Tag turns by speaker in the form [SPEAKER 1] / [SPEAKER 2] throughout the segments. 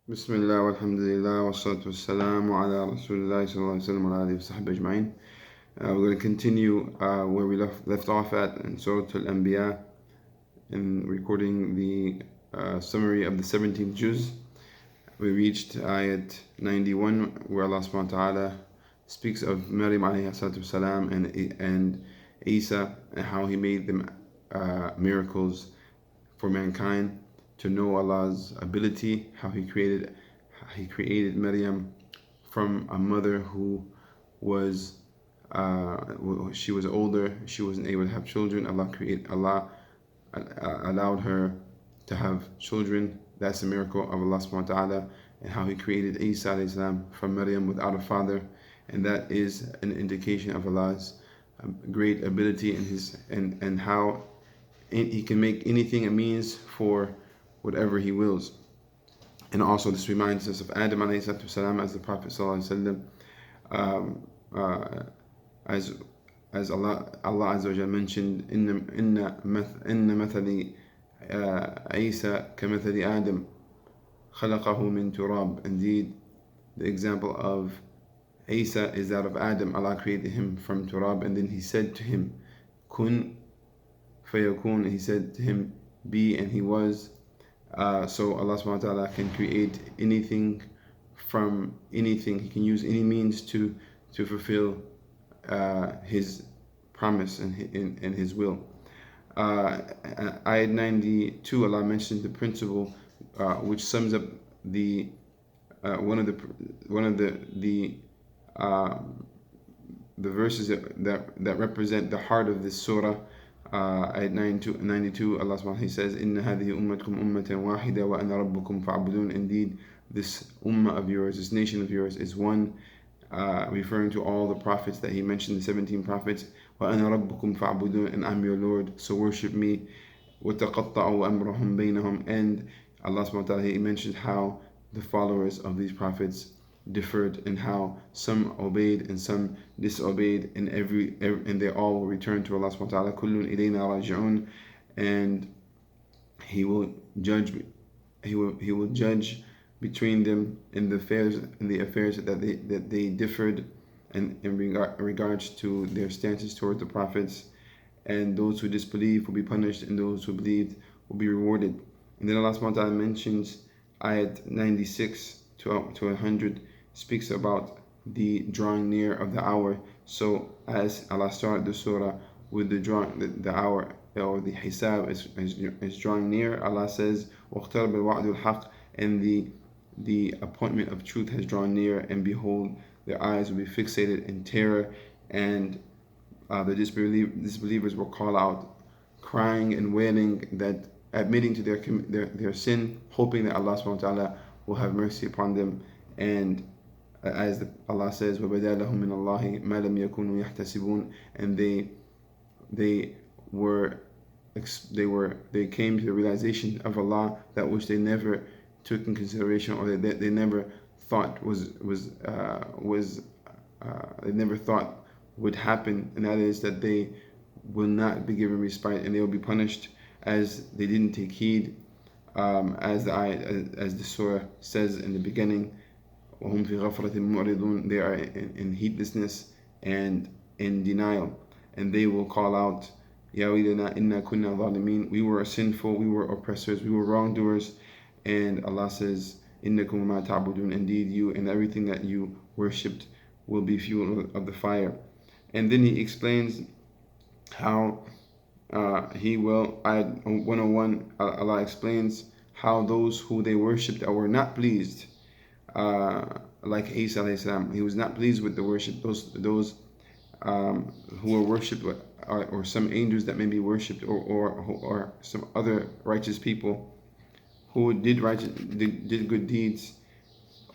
[SPEAKER 1] Bismillah walhamdulillah wa salatu wassalamu ala rasulillah sallallahu alayhi wa sallam wa alihi wa sahbihi ajma'in. We're going to continue where we left off at in Surah Al-Anbiya in recording the summary of the 17th Juz. We reached ayat 91 where Allah subhanahu wa ta'ala speaks of Maryam alayhi salatu wassalam and Isa and how he made them miracles for mankind to know Allah's ability, how He created Maryam from a mother who was she was older, she wasn't able to have children. Allah allowed her to have children. That's a miracle of Allah subhanahu wa ta'ala, and how He created Isa alayhi salam from Maryam without a father, and that is an indication of Allah's great ability and how He can make anything a means for whatever He wills. And also this reminds us of Adam alayhi salatu wasalam, as the Prophet sallallahu alayhi wasallam, as Allah Azza wa Jal mentioned, inna mathali Isa kamathali Adam khalaqahu min turab. Indeed, the example of Isa is that of Adam. Allah created him from turab, and then He said to him, kun fayakun. He said to him, be, and he was. So Allah subhanahu wa ta'ala can create anything from anything. He can use any means to fulfill His promise and His will. Ayat 92, Allah mentions the principle which sums up the one of the verses that represent the heart of this surah. Ayat 92, Allah subhanahu wa ta'ala says, Inna hadhihi ummatkum ummatan wahida wa ana rabbukum fa'budun. Indeed, this ummah of yours, this nation of yours is one, referring to all the prophets that He mentioned, the 17 prophets. Wa ana rabbukum fa'budun, and I'm your Lord, so worship me. Wa taqatta'u amrahum baynahum. And Allah subhanahu wa ta'ala, He mentioned how the followers of these prophets differed, and how some obeyed and some disobeyed, and they all will return to Allah subhanahu wa ta'ala. Kullun ilayna raji'un. And He will judge between them in the affairs that they differed, and in regards to their stances toward the prophets. And those who disbelieve will be punished, and those who believed will be rewarded. And then Allah subhanahu wa ta'ala mentions ayat 96 to 100, speaks about the drawing near of the hour. So as Allah started the surah with the hour, or the hisab is drawing near, Allah says, وَاقْتَرَبَ الْوَعْدُ الْحَقِّ, and the appointment of truth has drawn near, and behold, their eyes will be fixated in terror, and the disbelievers will call out, crying and wailing, that admitting to their sin, hoping that Allah subhanahu wa ta'ala will have mercy upon them. And as Allah says, وَبَدَا لَهُم مِّنَ اللَّهِ مَا لَمْ يَكُونُوا يَحْتَسِبُونَ, and they came to the realization of Allah that which they never took in consideration, or they never thought they never thought would happen, and that is that they will not be given respite, and they will be punished as they didn't take heed, as the surah says in the beginning, وَهُمْ فِي غَفْرَةٍ مُعْرِضُونَ, they are in heedlessness and in denial, and they will call out, يَا وَيْلَنَا إِنَّا كُنَّا ظَالِمِينَ, we were sinful, we were oppressors, we were wrongdoers. And Allah says, إِنَّكُمْ مَا تَعْبُدُونَ, indeed you and everything that you worshipped will be fuel of the fire. And then He explains how He will, ayat 101, Allah explains how those who they worshipped were not pleased, like Isa alayhi salam. He was not pleased with the worship, those who were worshipped, or some angels that may be worshipped, or some other righteous people who did good deeds,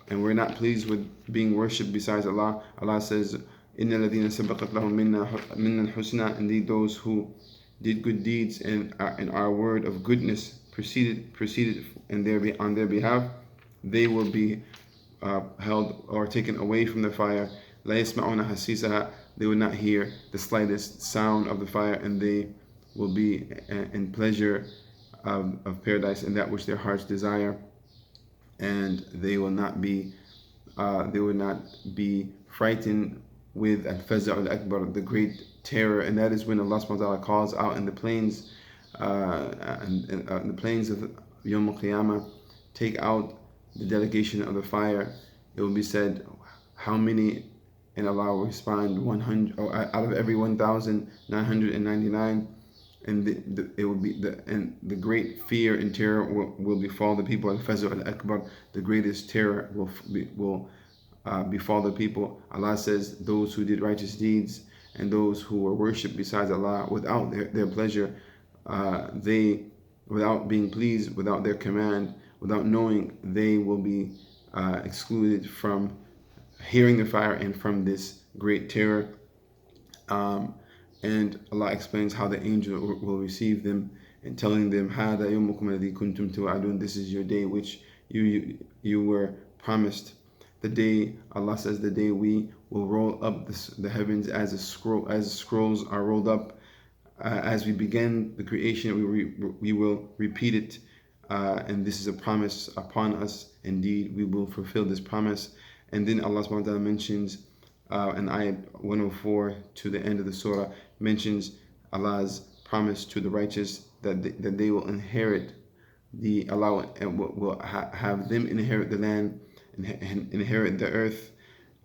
[SPEAKER 1] and were not pleased with being worshipped besides Allah. Allah says, إِنَّ الَّذِينَ سَبَقَتْ لَهُم مِّنَّا الْحُسْنَى, indeed those who did good deeds and our word of goodness proceeded on their behalf, they will be held or taken away from the fire. لَا يَسْمَعُونَ حَسِيسَهَا, they will not hear the slightest sound of the fire, and they will be in pleasure of paradise, and that which their hearts desire. and they will not be frightened with al-faza' al-akbar, the great terror. And that is when Allah subhanahu wa ta'ala calls out in the plains, the plains of Yawm al-Qiyamah, take out the delegation of the fire. It will be said, how many? And Allah will respond, 100, or out of every 1,999. And it will be the great fear and terror will befall the people. Al-Fazu al-Akbar, the greatest terror will befall the people. Allah says, those who did righteous deeds and those who were worshipped besides Allah without their pleasure, without being pleased, without their command, without knowing, they will be excluded from hearing the fire and from this great terror. And Allah explains how the angel will receive them and telling them, هَذَا يَوْمُكُمْ الَّذِي كُنْتُمْ تُوعَدُونَ, this is your day which you were promised. The day, Allah says, the day we will roll up the heavens as scrolls are rolled up. As we begin the creation, we will repeat it. And this is a promise upon us. Indeed, we will fulfill this promise. And then Allah subhanahu wa ta'ala mentions in ayat 104 to the end of the surah, mentions Allah's promise to the righteous that they will inherit Allah will have them inherit the land and inherit the earth.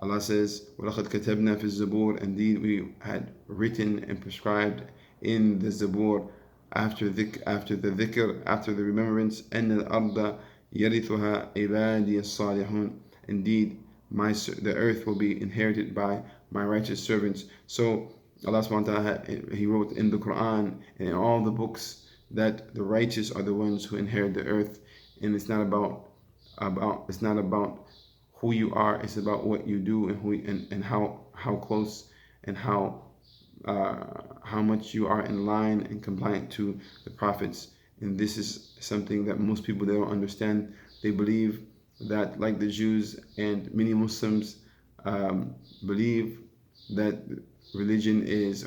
[SPEAKER 1] Allah says, وَلَقَدْ كَتَبْنَا فِي الزَّبُورِ, indeed we had written and prescribed in the Zabur, after the dhikr, after the remembrance, أَنَّ الْأَرْضَ يَرِثُهَا عِبَادِيَ الصَّالِحُونَ, indeed the earth will be inherited by my righteous servants. So Allah subhanahu wa ta'ala, He wrote in the Quran and in all the books that the righteous are the ones who inherit the earth. And it's not about who you are, it's about what you do and how close and how much you are in line and compliant to the prophets. And this is something that most people, they don't understand. They believe that, like the Jews and many Muslims believe that religion is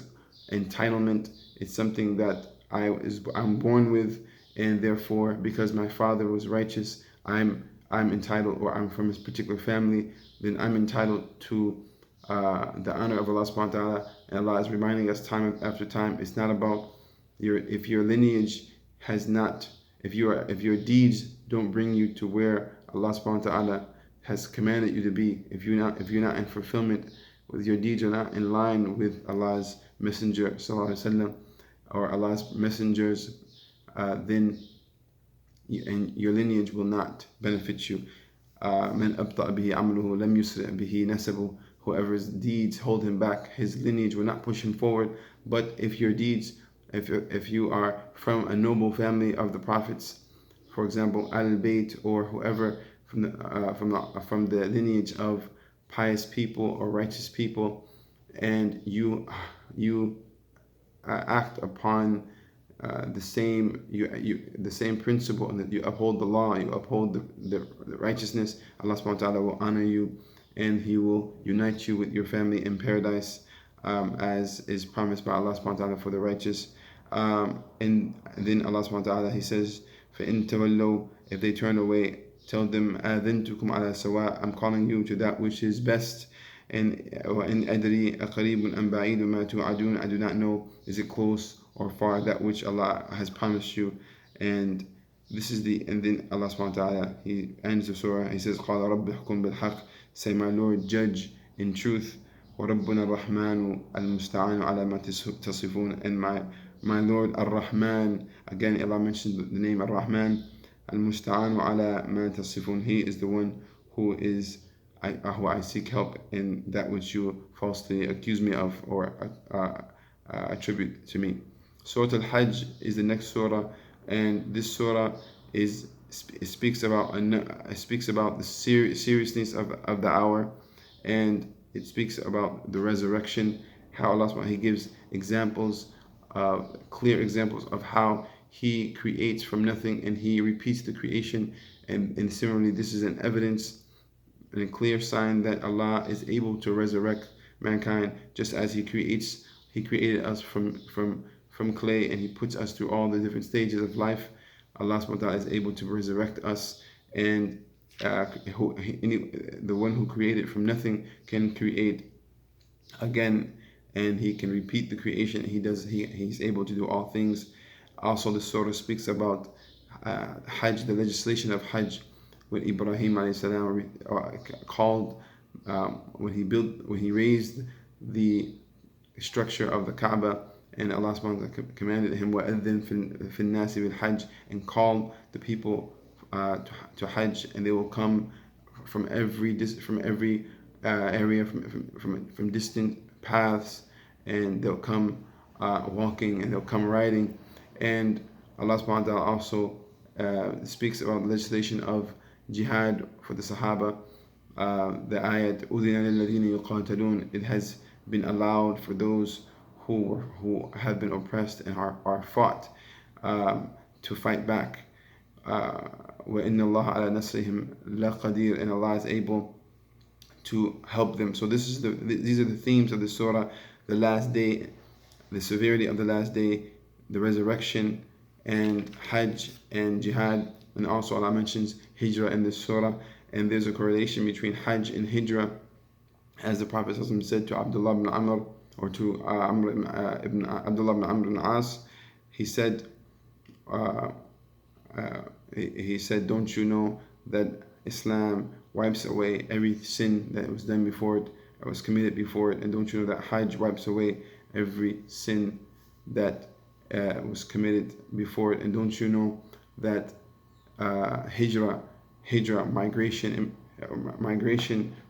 [SPEAKER 1] entitlement. It's something that I'm born with, and therefore because my father was righteous, I'm entitled, or I'm from a particular family, then I'm entitled to the honor of Allah subhanahu wa ta'ala. And Allah is reminding us time after time, it's not about if your lineage has not, if your deeds don't bring you to where Allah subhanahu wa ta'ala has commanded you to be, if you're not in fulfillment with your deeds, are not in line with Allah's messenger sallallahu alaihi wasallam or Allah's messengers, then your lineage will not benefit you. من أبطأ به عمله لم يسرع به نسبه, whoever's deeds hold him back, his lineage will not push him forward. But if your deeds, if you are from a noble family of the prophets, for example, Al-Bayt, or whoever from the lineage of pious people or righteous people, and you act upon the same principle, and that you uphold the law, you uphold the righteousness, Allah subhanahu wa ta'ala will honor you, and He will unite you with your family in paradise, as is promised by Allah subhanahu wa ta'ala for the righteous. And then Allah subhanahu wa ta'ala, He says, فَإِن تَوَلَّوْا, if they turn away, tell them, آذَنْتُكُمْ عَلَى سَوَاءٍ, I'm calling you to that which is best. And وَإِنْ أَدْرِي أَقَرِيبٌ أَمْ بَعِيدٌ مَا تُوعَدُونَ, I do not know, is it close or far, that which Allah has promised you. And this is and then Allah subhanahu wa ta'ala, He ends the surah, He says, قَالَ رَبِّ احْكُمْ بِالْحَقِّ, say, my Lord, judge in truth. وَرَبُّنَا الرَّحْمَنُ الْمُسْتَعَانُ عَلَى مَا تَصِفُونَ, and my Lord Ar-Rahman, again Allah mentioned the name Ar-Rahman, Al-Musta'anu ala ma tasifun, He is the one who I seek help in that which you falsely accuse me of or attribute to me. Surah Al-Hajj is the next surah, and this surah speaks about the seriousness of the hour, and it speaks about the resurrection, how Allah subhanahu wa ta'ala, He gives examples, clear examples of how He creates from nothing and He repeats the creation, and similarly this is an evidence and a clear sign that Allah is able to resurrect mankind, just as He created us from clay, and He puts us through all the different stages of life. Allah subhanahu wa ta'ala is able to resurrect us, and the one who created from nothing can create again, and he can repeat the creation. He's able to do all things. Also, the surah speaks about Hajj, the legislation of Hajj, when Ibrahim alayhi salam called, when he raised the structure of the Kaaba, and Allah subhanahu wa ta'ala commanded him, وَأَذِّن فِي النَّاسِ بِالْحَجِّ, and call the people to Hajj, and they will come from every area, from distant paths, and they'll come walking, and they'll come riding. And Allah subhanahu wa ta'ala also speaks about the legislation of jihad for the Sahaba. The ayat, أُذِنَ لِلَّذِينَ يُقَاتَلُونَ, it has been allowed for those who have been oppressed and are fought to fight back. وَإِنَّ اللَّهَ عَلَى نَصْرِهِمْ لَقَدِيرٌ, and Allah is able to help them. So these are the themes of the surah: the last day, the severity of the last day, the resurrection, and Hajj and Jihad. And also Allah mentions Hijrah in this surah, and there's a correlation between Hajj and Hijrah, as the Prophet said to Abdullah ibn Amr, or to Abdullah ibn Amr ibn As. He said, don't you know that Islam wipes away every sin that was done before it, that was committed before it, and don't you know that Hajj wipes away every sin that was committed before it, and don't you know that Hijrah, migration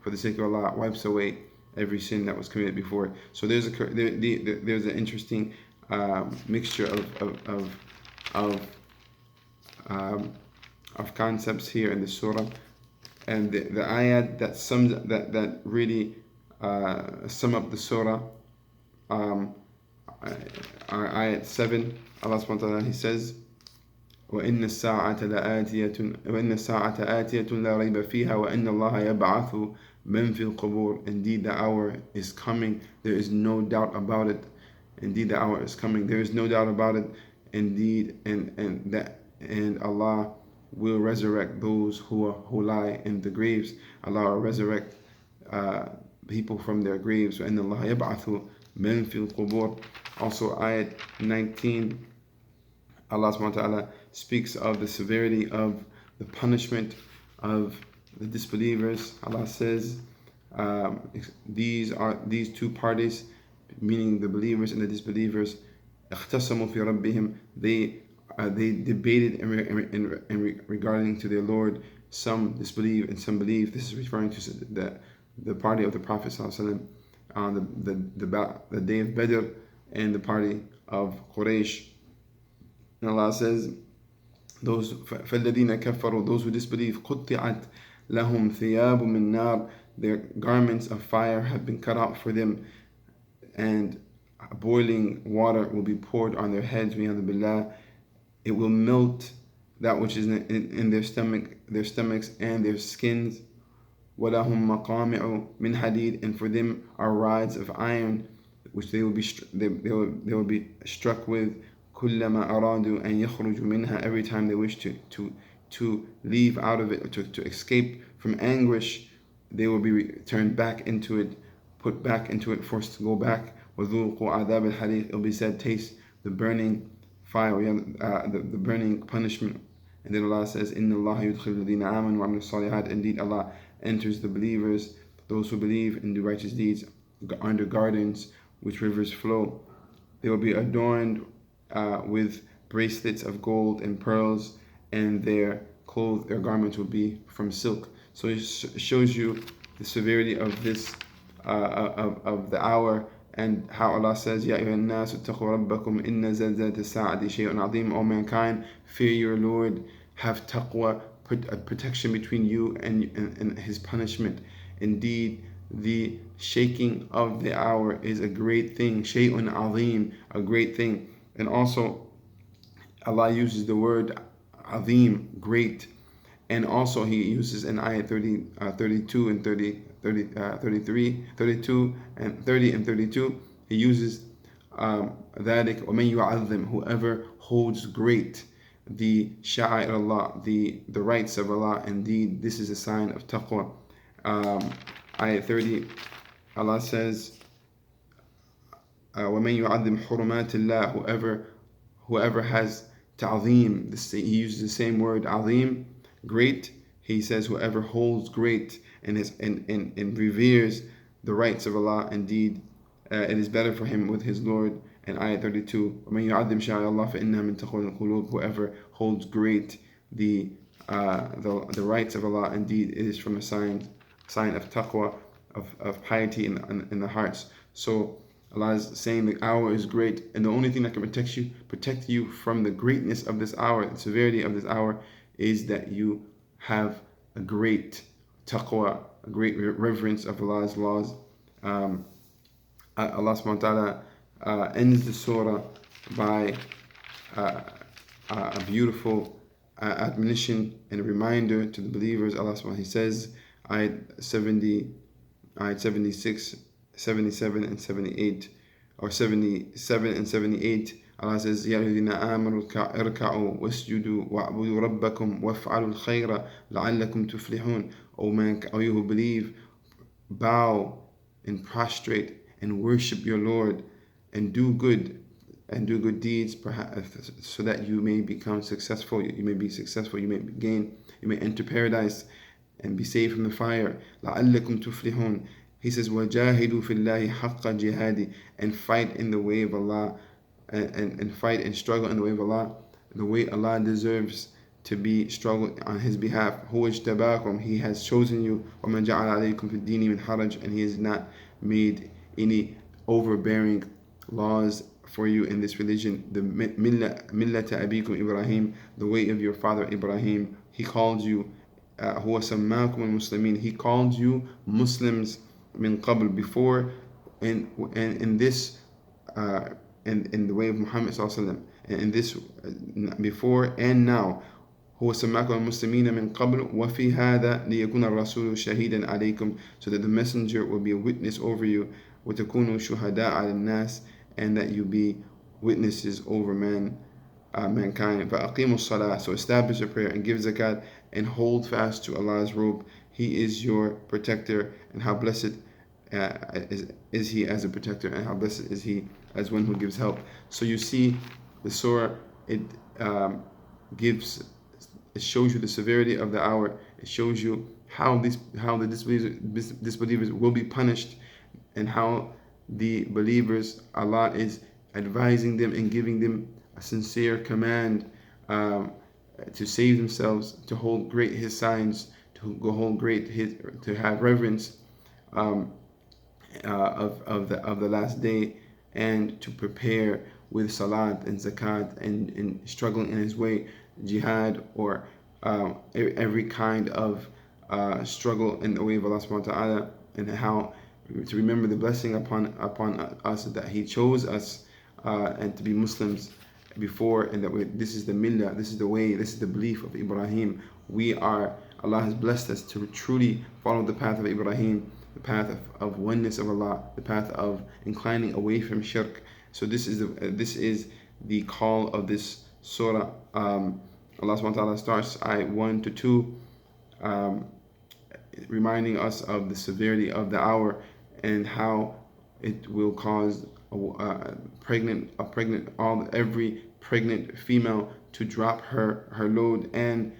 [SPEAKER 1] for the sake of Allah, wipes away every sin that was committed before it. So there's an interesting mixture of concepts here in the surah, and the ayat that really sum up the surah are ayat 7. Allah subhanahu wa ta'ala, he says, وَإِنَّ السَّاعَةَ آتِيَةٌ لَا رَيْبَ فِيهَا وَإِنَّ اللَّهَ يَبْعَثُ مَنْ فِي الْقُبُورِ. Indeed, the hour is coming, there is no doubt about it. Indeed, the hour is coming, there is no doubt about it. Indeed, and Allah will resurrect those who lie in the graves. Allah will resurrect people from their graves. وَإِنَّ اللَّهَ يَبْعَثُ مَنْ فِي الْقُبُورِ. Also, ayat 19, Allah subhanahu wa ta'ala speaks of the severity of the punishment of the disbelievers. Allah says, these two parties, meaning the believers and the disbelievers, اختصموا في ربهم, they debated in regarding to their Lord. Some disbelieve and some believe. This is referring to the party of the Prophet ﷺ on the day of Badr, and the party of Quraysh. And Allah says, فَالَّذِينَ كَفَرُوا, those who disbelieve, قُطِّعَتْ لَهُمْ ثِيَابٌ مِّن نَارٍ, their garments of fire have been cut out for them, and boiling water will be poured on their heads. Billah, it will melt that which is in their stomachs and their skins. وَلَهُمْ مَقَامِعُ مِنْ حَدِيدٍ, and for them are rods of iron, which they will be struck with. كُلَّمَا أَرَادُوا أَنْ يَخْرُجُوا مِنْهَا, every time they wish to leave out of it, to escape from anguish, they will be turned back into it, put back into it, forced to go back. وَذُوقُوا عَذَابَ الْحَرِيقِ, it will be said, taste the burning fire, the burning punishment. And then Allah says, إِنَّ اللَّهَ يُدْخِلُ الَّذِينَ آمَنُوا وَعَمِلُوا الصَّالِحَاتِ, indeed Allah enters the believers, those who believe and do righteous deeds, under gardens which rivers flow. They will be adorned with bracelets of gold and pearls, and their garments will be from silk. So it shows you the severity of this of the hour, and how Allah says, Ya ayyuhan nas ittaqu rabbakum inna zalzalata as-sa'ati shay'un 'azim. O mankind, fear your Lord, have taqwa, put a protection between you and his punishment. Indeed, the shaking of the hour is a great thing. Shay'un 'azim, a great thing. And also, Allah uses the word azim, great. And also He uses in ayat 32 and 33, 32 and 30 and 32, He uses ذَلِكَ وَمَنْ يُعَظِّمْ, whoever holds great the sha'air Allah, the rights of Allah. Indeed, this is a sign of taqwa. Ayat 30, Allah says, وَمَنْ يُعَظِّمْ حُرُمَاتِ اللَّهِ, whoever has ta'zeem, he uses the same word, azim, great. He says whoever holds great and reveres the rights of Allah, indeed it is better for him with his Lord. And Ayat 32, وَمَنْ يُعَظِّمْ شَعَائِرَ اللَّهِ فَإِنَّهَا مِنْ تَقْوَى الْقُلُوبِ, whoever holds great the rights of Allah, indeed it is from a sign of taqwa, of piety in the hearts. So Allah is saying the hour is great, and the only thing that can protect you from the greatness of this hour, the severity of this hour, is that you have a great taqwa, a great reverence of Allah's laws. Allah subhanahu wa ta'ala ends the surah by a beautiful admonition and a reminder to the believers. Allah subhanahu wa ta'ala, He says, ayat 70, ayat 76, 77 and 78, or 77 and 78, Allah says, يَا الَّذِينَ آمَنُوا ارْكَعُوا وَاسْجُدُوا وَاعْبُدُوا رَبَّكُمْ وَافْعَلُوا الْخَيْرَ لَعَلَّكُمْ تُفْلِحُونَ. O you who believe, bow and prostrate and worship your Lord, and do good deeds, perhaps, so that you may become successful. You may be successful. You may gain. You may enter paradise and be saved from the fire. لَعَلَّكُمْ تُفْلِحُونَ. He says, وَجَاهِدُوا فِي اللَّهِ حَقَّ جِهَادِ, and fight in the way of Allah, and fight and struggle in the way of Allah, the way Allah deserves to be struggled on His behalf. هُوَ اجْتَبَاكُمْ, He has chosen you. وَمَا جَعَلَ عَلَيْكُمْ فِي الدِّينِ مِنْ حَرَجٍ, and He has not made any overbearing laws for you in this religion. The مِلَّةَ أَبِيكُمْ Ibrahim, the way of your father Ibrahim. He called you, هُوَ سَمَّاكُمُ الْمُسْلِمِينَ, He called you Muslims min qabl, before, and in this in the way of Muhammad sallallahu alaihi wasallam, and in this before and now. هو سماكم المسلمين من قبل وفي هذا ليكون الرسول شهيدا عليكم, so that the messenger will be a witness over you, وتكونوا شهداء على الناس, and that you be witnesses over mankind. فأقيموا الصلاة, so establish a prayer and give zakat and hold fast to Allah's robe. He is your protector, and how blessed is He as a protector, and how blessed is He as one who gives help. So you see, the surah, it shows you the severity of the hour. It shows you how the disbelievers will be punished, and how the believers, Allah is advising them and giving them a sincere command to save themselves, to hold great His signs, to have reverence of the last day, and to prepare with salat and zakat and struggling in His way, jihad, or every kind of struggle in the way of Allah subhanahu wa ta'ala, and how to remember the blessing upon us that He chose us and to be Muslims before, and that this is the millah, this is the way, this is the belief of Ibrahim. Allah has blessed us to truly follow the path of Ibrahim, the path of oneness of Allah, the path of inclining away from shirk. So this is the call of this surah. Allah subhanahu wa ta'ala starts ayat 1 to 2, reminding us of the severity of the hour, and how it will cause every pregnant female to drop her load, and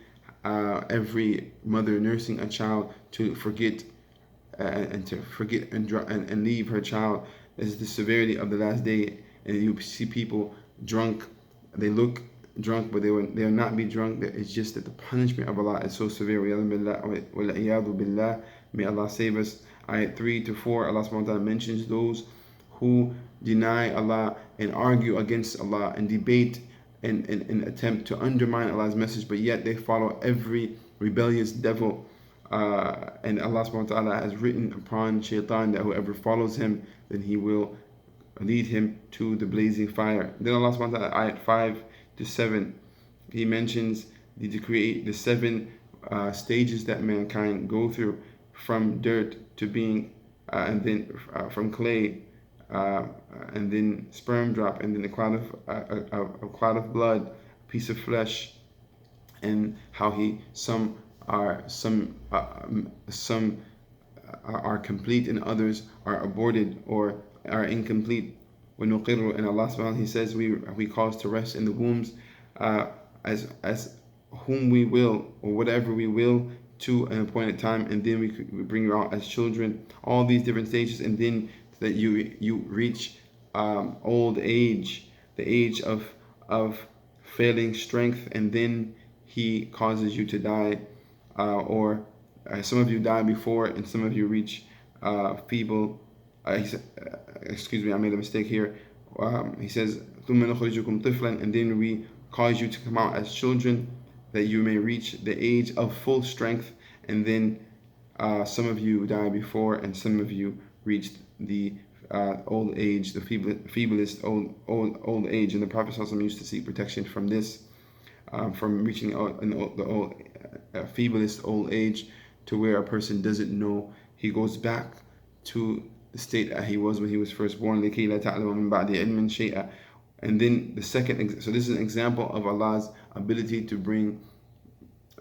[SPEAKER 1] every mother nursing a child to forget and leave her child. This is the severity of the last day. And you see people drunk. They look drunk, but they'll not be drunk. It's just that the punishment of Allah is so severe. May Allah save us. Ayat 3 to 4, Allah subhanahu wa ta'ala mentions those who deny Allah and argue against Allah and debate and attempt to undermine Allah's message, but yet they follow every rebellious devil. And Allah subhanahu wa ta'ala has written upon shaitan that whoever follows him, then he will lead him to the blazing fire. Then Allah subhanahu wa ta'ala, ayat 5 to 7, He mentions the 7 stages that mankind go through, from dirt to being, and then from clay, and then sperm drop, and then a cloud of blood, a piece of flesh, and how some are complete and others are aborted or are incomplete. وَنُقِرُّ, and Allah subhanahu wa ta'ala, He says we cause to rest in the wombs as whom we will, or whatever we will, to an appointed time, and then we bring you out as children. All these different stages, and then that you reach old age, the age of failing strength, and then He causes you to die, or some of you die before, and some of you reach feeble. Excuse me, I made a mistake here. He says, ثُمَّ نُخْرِجُكُمْ طِفْلًا, and then we cause you to come out as children, that you may reach the age of full strength, and then some of you die before, and some of you reach the old age, the feeblest old age. And the Prophet ﷺ used to seek protection from this, from reaching the feeblest old age, to where a person doesn't know. He goes back to the state that he was when he was first born. لِكَيْ لَا تَعْلَمَ مِنْ بَعْدِ عِلْمٍ شَيْئًا. And then the second, so this is an example of Allah's ability to bring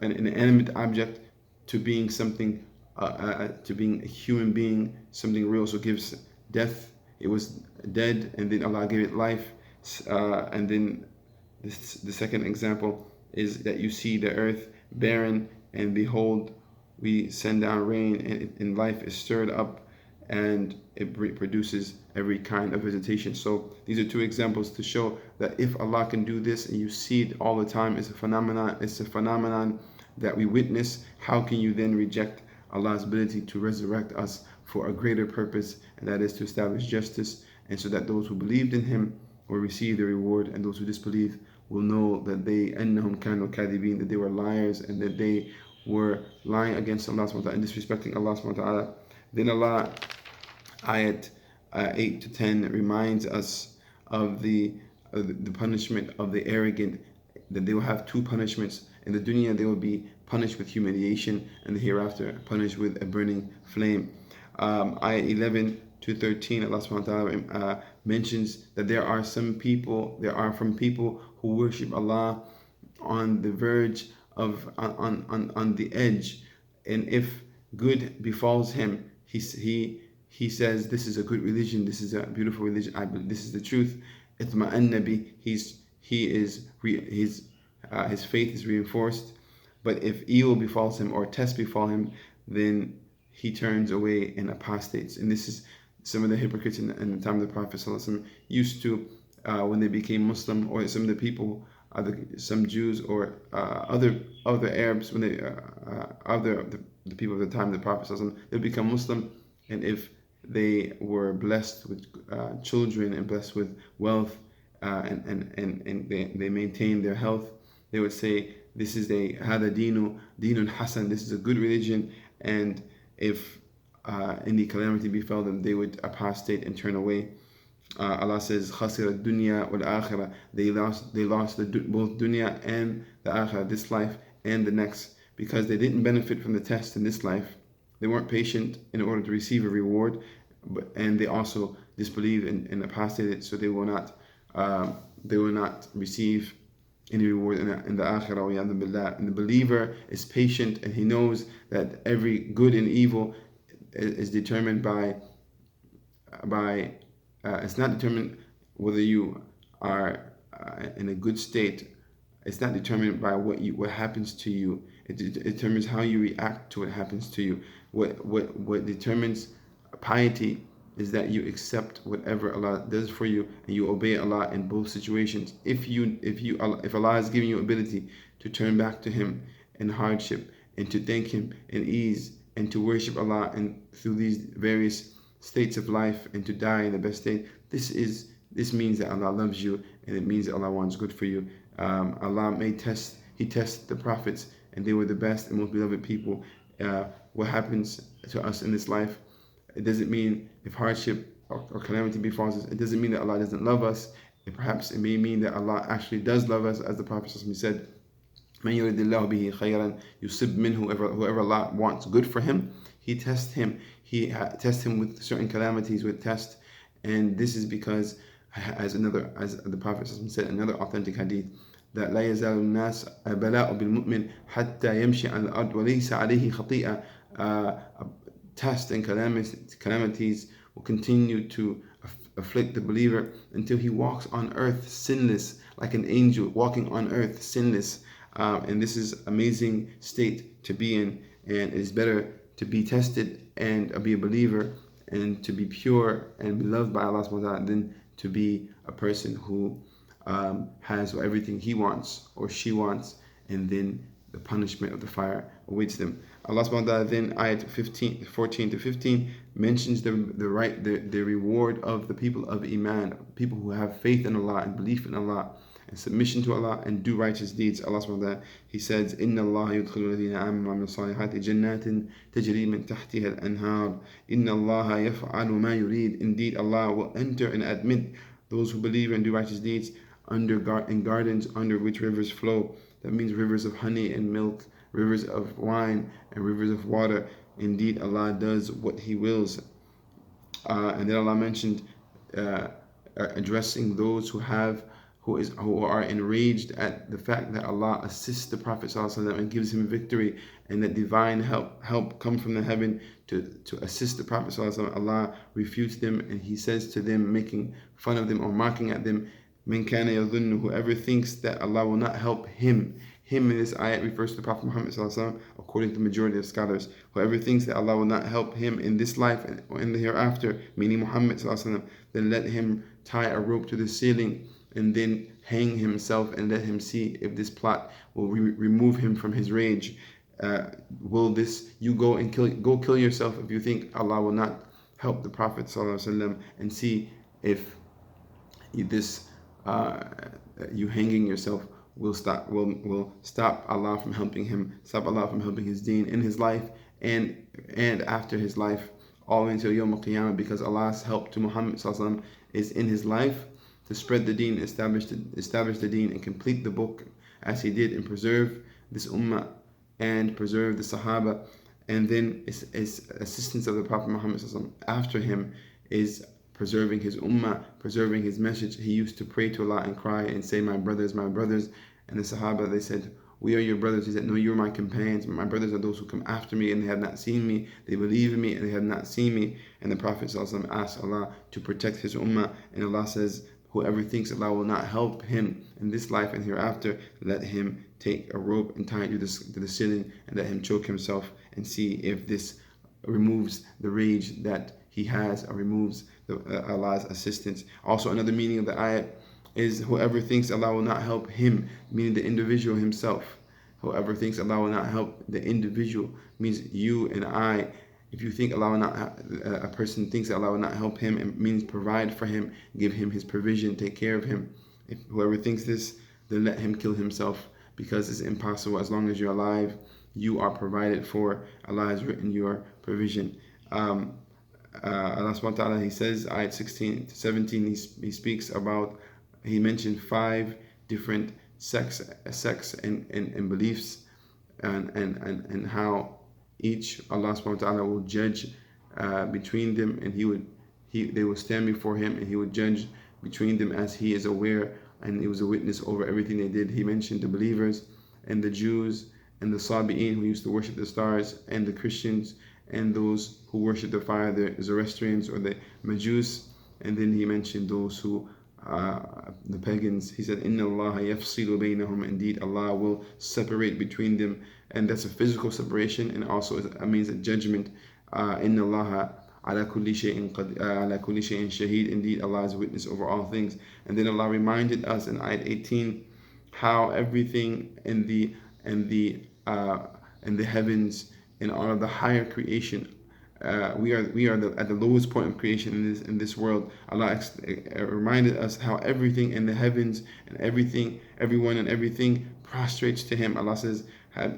[SPEAKER 1] an inanimate object to being something, to being a human being, something real. So gives death. It was dead, and then Allah gave it life. And then the second example is that you see the earth barren, and behold, we send down rain, and life is stirred up, and it produces every kind of vegetation. So these are two examples to show that if Allah can do this, and you see it all the time, it's a phenomenon that we witness. How can you then reject Allah's ability to resurrect us for a greater purpose, and that is to establish justice, and so that those who believed in Him will receive the reward, and those who disbelieve will know that أَنَّهُمْ كَانُوا كَاذِبِينَ, that they were liars, and that they were lying against Allah subhanahu wa ta'ala and disrespecting Allah subhanahu wa ta'ala. Then Allah, ayat 8 to 10, reminds us of the punishment of the arrogant, that they will have two punishments. In the dunya, they will be punished with humiliation, and the hereafter punished with a burning flame. Ayat 11 to 13, Allah subhanahu wa ta'ala mentions that there are from people who worship Allah on the verge of, on the edge, and if good befalls him, he says, this is a good religion, this is a beautiful religion, this is the truth. Itma'anna bi, his faith is reinforced. But if evil befalls him or test befall him, then he turns away and apostates. And this is some of the hypocrites in the time of the Prophet ﷺ used to, when they became Muslim, or some of the people, some Jews or other Arabs, when they the people of the time of the Prophet ﷺ, they become Muslim, and if they were blessed with children and blessed with wealth, and they maintained their health, they would say, this is هذا دين حسن, this is a good religion. And if any calamity befell them, they would apostate and turn away. Allah says, خَسِرَ الدُّنْيَا وَالْآخِرَةِ, they lost both dunya and the akhirah, this life and the next, because they didn't benefit from the test in this life. They weren't patient in order to receive a reward, and they also disbelieved and apostated, so they will not receive any reward in the akhirah. And the believer is patient, and he knows that every good and evil is determined by it's not determined whether you are in a good state. It's not determined by what happens to you. It determines how you react to what happens to you. What determines piety is that you accept whatever Allah does for you, and you obey Allah in both situations. If Allah has given you ability to turn back to Him in hardship, and to thank Him in ease, and to worship Allah and through these various states of life, and to die in the best state, this means that Allah loves you, and it means that Allah wants good for you. Allah He tests the prophets, and they were the best and most beloved people. What happens to us in this life, it doesn't mean, if hardship or calamity befalls us, it doesn't mean that Allah doesn't love us. Perhaps it may mean that Allah actually does love us, as the Prophet said, مَنْ يُرِدِ اللَّهُ بِهِ خَيْرًا يُصِبْ مِنْهُ, whoever Allah wants good for him, He tests him. He tests him with certain calamities, with tests, and this is because, as the Prophet said, another authentic hadith, that لا يزال الناس بلاء بالمؤمن حتى يمشي على الأرض وليس عليه خطيئة. Tests and calamities will continue to afflict the believer until he walks on earth sinless, like an angel walking on earth sinless. And this is amazing state to be in, and it is better to be tested and be a believer and to be pure and be loved by Allah subhanahu wa ta'ala than to be a person who has everything he wants or she wants, and then the punishment of the fire awaits them. Allah subhanahu wa ta'ala then, ayat 14 to 15, mentions the reward of the people of Iman, people who have faith in Allah and belief in Allah and submission to Allah and do righteous deeds. Allah subhanahu wa ta'ala, He says, إِنَّ اللَّهَ يُدْخِلُ الَّذِينَ آمَنُوا وَعَمِلُوا الصَّالِحَاتِ جَنَّاتٍ تَجْرِي مِنْ تَحْتِهَا الْأَنْهَارُ إِنَّ اللَّهَ يَفْعَلُ مَا يُرِيدُ. Indeed, Allah will enter and admit those who believe and do righteous deeds in gardens under which rivers flow. That means rivers of honey and milk, rivers of wine and rivers of water. Indeed, Allah does what He wills. And then Allah mentioned addressing those who are enraged at the fact that Allah assists the Prophet ﷺ and gives him victory, and that divine help come from the heaven to assist the Prophet ﷺ. Allah refutes them, and He says to them, making fun of them or mocking at them, "Man kana yadhunnu," whoever thinks that Allah will not help him. Him in this ayat refers to the Prophet Muhammad ﷺ, according to the majority of scholars. Whoever thinks that Allah will not help him in this life or in the hereafter, meaning Muhammad ﷺ, then let him tie a rope to the ceiling and then hang himself, and let him see if this plot will remove him from his rage. You go kill yourself if you think Allah will not help the Prophet ﷺ, and see if you hanging yourself will stop Allah from helping him, stop Allah from helping His deen in his life and after his life, all the way until Yawm al-Qiyamah, because Allah's help to Muhammad ﷺ is in his life to spread the deen, establish the deen, and complete the book as He did, and preserve this ummah and preserve the Sahaba. And then is assistance of the Prophet Muhammad ﷺ after him is preserving his ummah, preserving his message. He used to pray to Allah and cry and say, my brothers, my brothers. And the Sahaba, they said, we are your brothers. He said, no, you're my companions. My brothers are those who come after me, and they have not seen me. They believe in me, and they have not seen me. And the Prophet ﷺ asked Allah to protect his ummah, and Allah says, whoever thinks Allah will not help him in this life and hereafter, let him take a rope and tie it to the ceiling, and let him choke himself, and see if this removes the rage that he has, or removes Allah's assistance. Also, another meaning of the ayat is whoever thinks Allah will not help him, meaning the individual himself. Whoever thinks Allah will not help the individual means you and I. If you think Allah will not, a person thinks Allah will not help him, it means provide for him, give him his provision, take care of him. If whoever thinks this, then let him kill himself, because it's impossible. As long as you're alive, you are provided for. Allah has written your provision. Allah subhanahu wa ta'ala, He says, ayat 16 to 17, he speaks about, He mentioned 5 different sects and beliefs, and how each Allah subhanahu wa ta'ala will judge between them, and they will stand before Him, and He will judge between them as He is aware, and He was a witness over everything they did. He mentioned the believers and the Jews and the Sabi'in, who used to worship the stars, and the Christians, and those who worship the fire, the Zoroastrians or the Majus. And then He mentioned those who the pagans. He said, Inna Allah yafsilu baynahum. Indeed, Allah will separate between them, and that's a physical separation, and also it means a judgment. Inna Allah ala kulli shay'in shaheed. Indeed, Allah is a witness over all things. And then Allah reminded us in ayat 18 how everything in the heavens and all of the higher creation, we are at the lowest point of creation in this world. Allah reminded us how everything in the heavens and everyone and everything prostrates to Him. Allah says,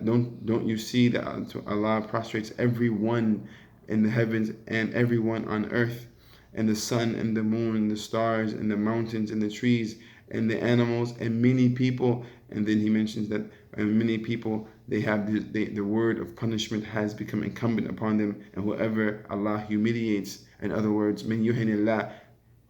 [SPEAKER 1] don't you see that Allah prostrates everyone in the heavens and everyone on earth, and the sun and the moon and the stars and the mountains and the trees and the animals and many people. And then He mentions that many people, they have the word of punishment has become incumbent upon them, and whoever Allah humiliates, in other words, min yuhinillah,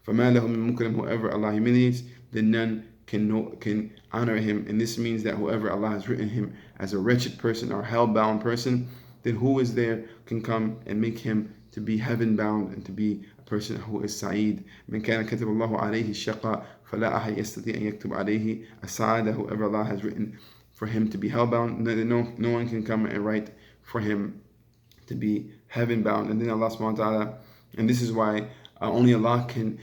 [SPEAKER 1] فَمَا لَهُ مِن مُكْرِمٍ, whoever Allah humiliates, then none can honor him. And this means that whoever Allah has written him as a wretched person or hell-bound person, then who is there can come and make him to be heaven-bound and to be a person who is Sa'id. من كان كتب الله عليه الشقاء فلا أحد يستطيع أن يكتب عليه السعادة. Whoever Allah has written for him to be hell-bound, no one can come and write for him to be heaven-bound. And then Allah subhanahu wa ta'ala, and this is why only Allah can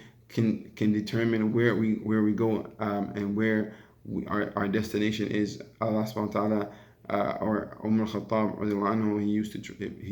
[SPEAKER 1] determine where we go and where our destination is. Allah subhanahu wa ta'ala, or Umar al-Khattab anhu, he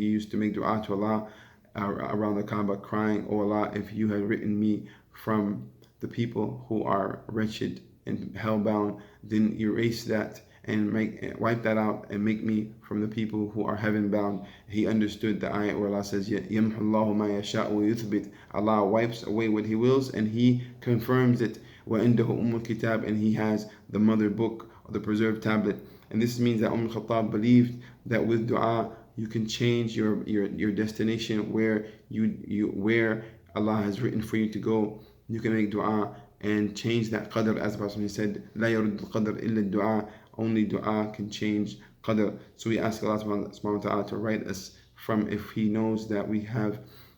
[SPEAKER 1] used to make dua to Allah around the Kaaba, crying, "Oh Allah, if you had written me from the people who are wretched and hellbound, then erase that and wipe that out and make me from the people who are heaven bound." He understood the ayat where Allah says, "Yamhu Allahu ma yasha'u wa yuthbit." Allah wipes away what He wills and He confirms it. Wa indahu ummul kitab, and He has the mother book or the preserved tablet. And this means that Khattab believed that with dua you can change your destination, where where Allah has written for you to go. You can make dua and change that qadr, as the Prophet said, "La yurd al-qadr illa dua." Only dua can change qadr. So we ask Allah subhanahu wa ta'ala to write us from, if He knows that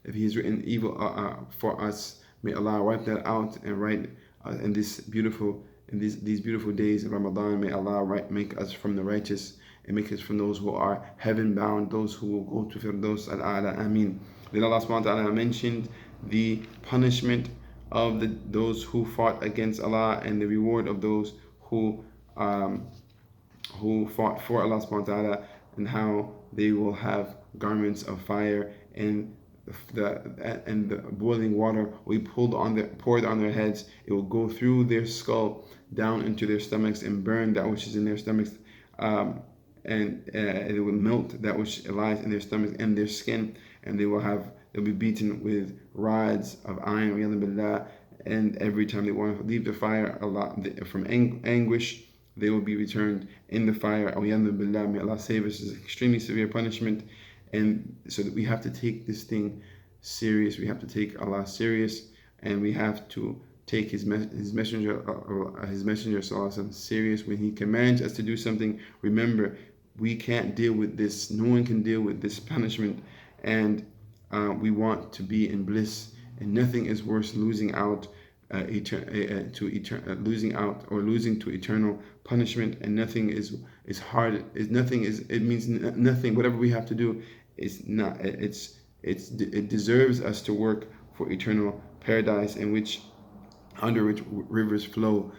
[SPEAKER 1] if He has written evil for us, may Allah wipe that out and write in these beautiful days of Ramadan, may Allah make us from the righteous and make us from those who are heaven bound, those who will go to Firdaus al-A'la. Ameen. Then Allah subhanahu wa ta'ala mentioned the punishment of those who fought against Allah and the reward of those who fought for Allah subhanahu wa ta'ala, and how they will have garments of fire and the boiling water will be poured on their heads. It will go through their skull down into their stomachs and burn that which is in their stomachs, and it will melt that which lies in their stomachs and their skin, and they'll be beaten with rods of iron, and every time they want to leave the fire from anguish, they will be returned in the fire. May Allah save us. This is extremely severe punishment, and so that we have to take this thing serious. We have to take Allah serious, and we have to take His messenger serious. When He commands us to do something, remember, we can't deal with this. No one can deal with this punishment, and we want to be in bliss, and nothing is worse losing out losing to eternal punishment. And nothing is hard. It means nothing. Whatever we have to do is not. It deserves us to work for eternal paradise, under which rivers flow,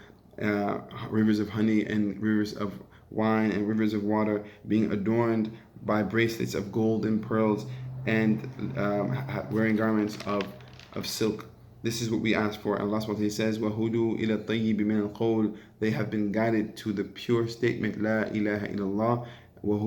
[SPEAKER 1] rivers of honey and rivers of wine and rivers of water, being adorned by bracelets of gold and pearls, and wearing garments of silk. This is what we ask for. Allah subhanahu wa ta'ala says, وَهُدُوا إِلَى الطَّيِّبِ مِنَ الْقَوْلِ. They have been guided to the pure statement, La ilaha illallah.